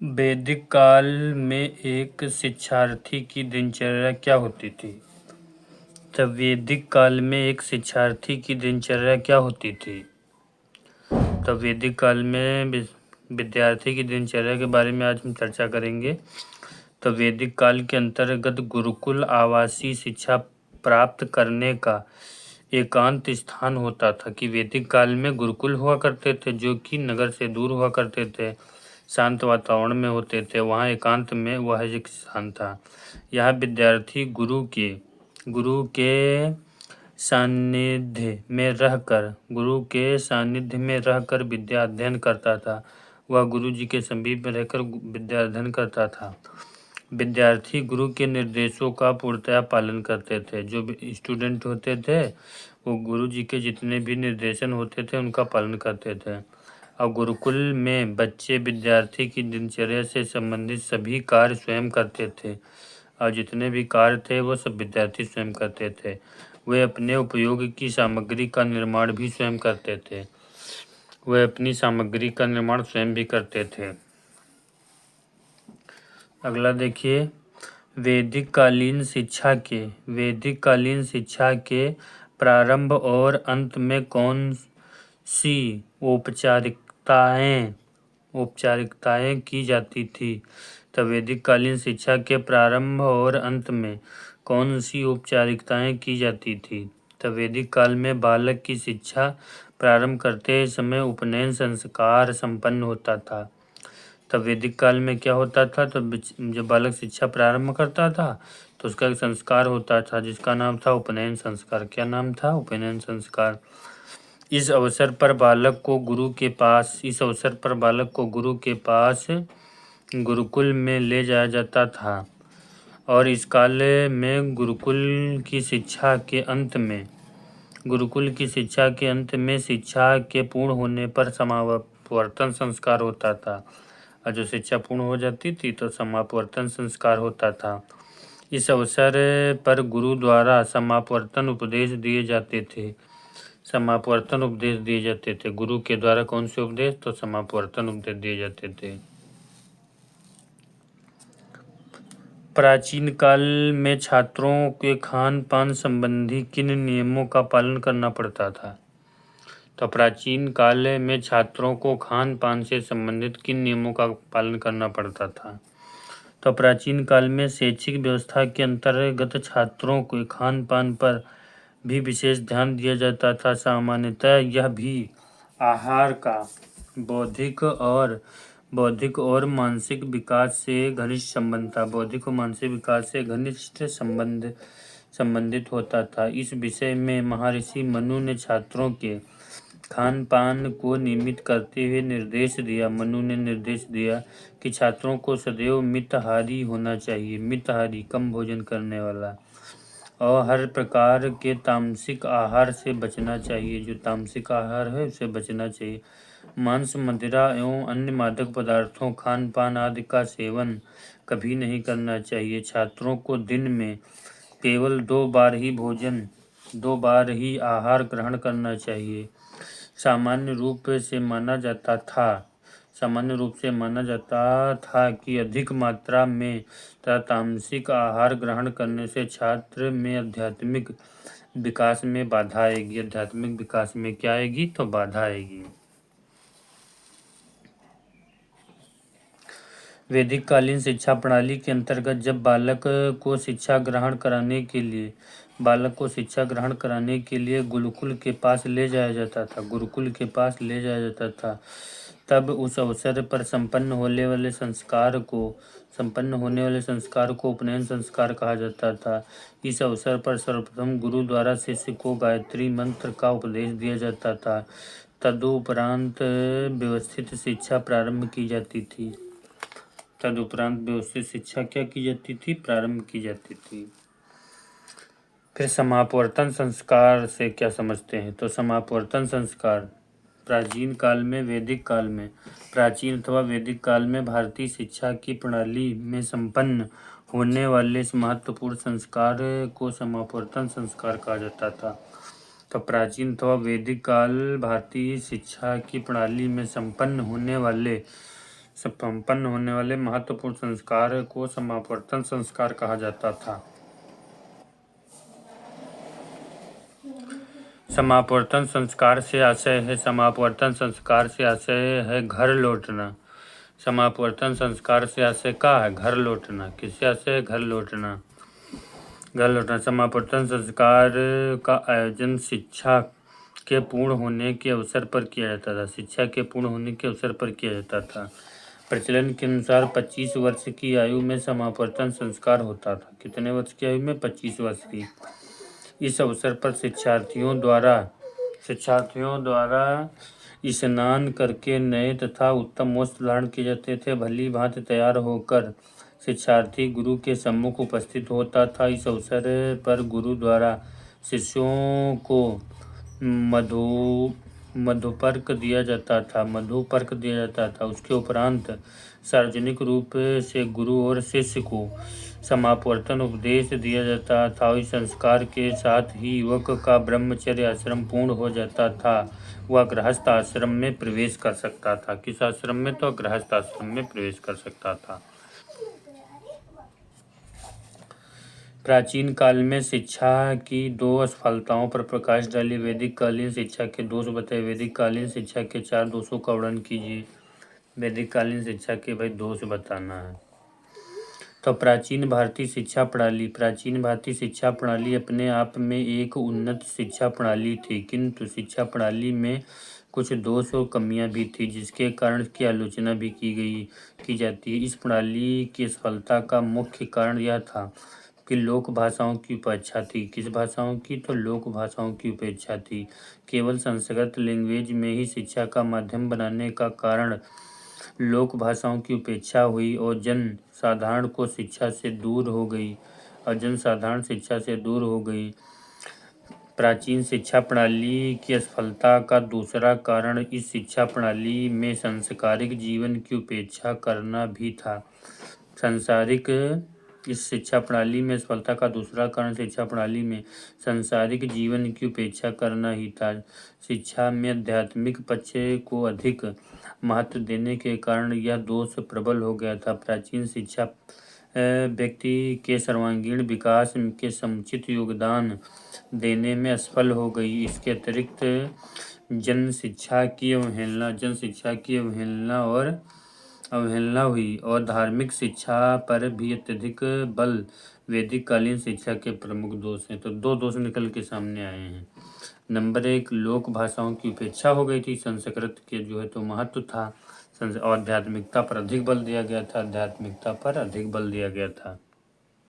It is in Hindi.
वैदिक काल में एक शिक्षार्थी की दिनचर्या क्या होती थी? तब वैदिक काल में एक शिक्षार्थी की दिनचर्या क्या होती थी? तब वैदिक काल में विद्यार्थी की दिनचर्या के बारे में आज हम चर्चा करेंगे। तो वैदिक काल के अंतर्गत गुरुकुल आवासीय शिक्षा प्राप्त करने का एकांत स्थान होता था। कि वैदिक काल में गुरुकुल हुआ करते थे जो कि नगर से दूर हुआ करते थे, शांत वातावरण में होते थे। वहाँ एकांत में वह एक स्थान था। यहाँ विद्यार्थी गुरु के सानिध्य में रहकर विद्या अध्ययन करता था। वह गुरु जी के समीप में रहकर विद्या अध्ययन करता था। विद्यार्थी गुरु के निर्देशों का पूर्णतया पालन करते थे। जो स्टूडेंट होते थे वो गुरु जी के जितने भी निर्देशन होते थे उनका पालन करते थे। और गुरुकुल में बच्चे विद्यार्थी की दिनचर्या से संबंधित सभी कार्य स्वयं करते थे। और जितने भी कार्य थे वो सब विद्यार्थी स्वयं करते थे। वे अपने उपयोग की सामग्री का निर्माण भी स्वयं करते थे। वे अपनी सामग्री का निर्माण स्वयं भी करते थे। अगला देखिए, वैदिक कालीन शिक्षा के प्रारंभ और अंत में कौन सी औपचारिकताएं की जाती थी? तो वैदिक कालीन शिक्षा के प्रारंभ और अंत में कौन सी औपचारिकताएं की जाती थी? तो वैदिक काल में बालक की शिक्षा प्रारंभ करते समय उपनयन संस्कार संपन्न होता था। तब वैदिक काल में क्या होता था? तो जब बालक शिक्षा प्रारंभ करता था तो उसका एक संस्कार होता था जिसका नाम था उपनयन संस्कार। क्या नाम था? उपनयन संस्कार। इस अवसर पर बालक को गुरु के पास गुरुकुल में ले जाया जाता था। और इस काल में गुरुकुल की शिक्षा के अंत में शिक्षा के पूर्ण होने पर समावर्तन संस्कार होता था। और जो शिक्षा पूर्ण हो जाती थी तो समापवर्तन संस्कार होता था। इस अवसर पर गुरु द्वारा समापवर्तन उपदेश दिए जाते थे। गुरु के द्वारा कौन से उपदेश? तो समापवर्तन उपदेश दिए जाते थे। प्राचीन काल में छात्रों के खान पान संबंधी किन नियमों का पालन करना पड़ता था? तो प्राचीन काल में छात्रों को खान पान से संबंधित किन नियमों का पालन करना पड़ता था? तो प्राचीन काल में शैक्षिक व्यवस्था के अंतर्गत छात्रों के खान पान पर भी विशेष ध्यान दिया जाता था। सामान्यतः यह भी आहार का बौद्धिक और मानसिक विकास से घनिष्ठ संबंधित होता था। इस विषय में महर्षि मनु ने छात्रों के खान पान को नियमित करते हुए निर्देश दिया कि छात्रों को सदैव मितहारी होना चाहिए। मितहारी, कम भोजन करने वाला। और हर प्रकार के तामसिक आहार से बचना चाहिए। जो तामसिक आहार है उसे बचना चाहिए। मांस, मदिरा एवं अन्य मादक पदार्थों, खान पान आदि का सेवन कभी नहीं करना चाहिए। छात्रों को दिन में केवल 2 बार ही आहार ग्रहण करना चाहिए। सामान्य रूप से माना जाता था कि अधिक मात्रा में तामसिक आहार ग्रहण करने से छात्र में आध्यात्मिक विकास में बाधा आएगी। आध्यात्मिक विकास में क्या आएगी? तो बाधा आएगी। वैदिक कालीन शिक्षा प्रणाली के अंतर्गत जब बालक को शिक्षा ग्रहण कराने के लिए गुरुकुल के पास ले जाया जाता था, तब उस अवसर पर संपन्न होने वाले संस्कार को उपनयन संस्कार कहा जाता था। इस अवसर पर सर्वप्रथम गुरु द्वारा शिष्य को गायत्री मंत्र का उपदेश दिया जाता था। तदुपरांत व्यवस्थित शिक्षा प्रारंभ की जाती थी। प्रारंभ की जाती थी। फिर समापवर्तन संस्कार से क्या समझते हैं? तो समापवर्तन संस्कार प्राचीन अथवा वैदिक काल में भारतीय शिक्षा की प्रणाली में संपन्न होने वाले इस महत्वपूर्ण संस्कार को समापवर्तन संस्कार कहा जाता था। तो प्राचीन अथवा वैदिक काल भारतीय शिक्षा की प्रणाली में संपन्न होने वाले संपन्न होने वाले महत्वपूर्ण संस्कार को समावर्तन संस्कार कहा जाता था। समावर्तन संस्कार से आशय है घर लौटना। समावर्तन संस्कार से आशय का है घर लौटना। किससे आशय है? घर लौटना। समावर्तन संस्कार का आयोजन शिक्षा के पूर्ण होने के अवसर पर किया जाता था। प्रचलन के अनुसार 25 वर्ष की आयु में समावर्तन संस्कार होता था। कितने वर्ष की आयु में? 25 वर्ष की। इस अवसर पर शिक्षार्थियों द्वारा स्नान करके नए तथा उत्तम वस्त्र धारण किए जाते थे। भली भांति तैयार होकर शिक्षार्थी गुरु के सम्मुख उपस्थित होता था। इस अवसर पर गुरु द्वारा शिष्यों को मधुपर्क दिया जाता था। उसके उपरांत सार्वजनिक रूप से गुरु और शिष्य को समावर्तन उपदेश दिया जाता था। इस संस्कार के साथ ही युवक का ब्रह्मचर्य आश्रम पूर्ण हो जाता था। वह गृहस्थ आश्रम में प्रवेश कर सकता था। किस आश्रम में? तो गृहस्थ आश्रम में प्रवेश कर सकता था। प्राचीन काल में शिक्षा की 2 असफलताओं पर प्रकाश डालिए। वैदिक कालीन शिक्षा के दोष बताइए। वैदिक कालीन शिक्षा के 4 दोषों का वर्णन कीजिए। वैदिक कालीन शिक्षा के भाई दोष बताना है। तो प्राचीन भारतीय शिक्षा प्रणाली अपने आप में एक उन्नत शिक्षा प्रणाली थी, किंतु शिक्षा प्रणाली में कुछ दोष और कमियां भी थी, जिसके कारण इसकी आलोचना भी की जाती है। इस प्रणाली की असफलता का मुख्य कारण यह था कि लोक भाषाओं की उपेक्षा थी। किस भाषाओं की? तो लोक भाषाओं की उपेक्षा थी। केवल संस्कृत लैंग्वेज में ही शिक्षा का माध्यम बनाने का कारण लोक भाषाओं की उपेक्षा हुई और जन साधारण शिक्षा से दूर हो गई। प्राचीन शिक्षा प्रणाली की असफलता का दूसरा कारण इस शिक्षा प्रणाली में सांसारिक जीवन की उपेक्षा करना भी था। इस शिक्षा प्रणाली में असफलता का दूसरा कारण शिक्षा प्रणाली में सांसारिक जीवन की उपेक्षा करना ही था। शिक्षा में आध्यात्मिक पक्ष को अधिक महत्व देने के कारण यह दोष प्रबल हो गया था। प्राचीन शिक्षा व्यक्ति के सर्वांगीण विकास के समुचित योगदान देने में असफल हो गई। इसके अतिरिक्त जन शिक्षा की अवहेलना हुई और धार्मिक शिक्षा पर भी अत्यधिक बल वैदिक कालीन शिक्षा के प्रमुख दोष हैं। तो 2 दोष निकल के सामने आए हैं। नंबर 1, लोक भाषाओं की उपेक्षा हो गई थी। संस्कृत के जो है तो महत्व था और आध्यात्मिकता पर अधिक बल दिया गया था।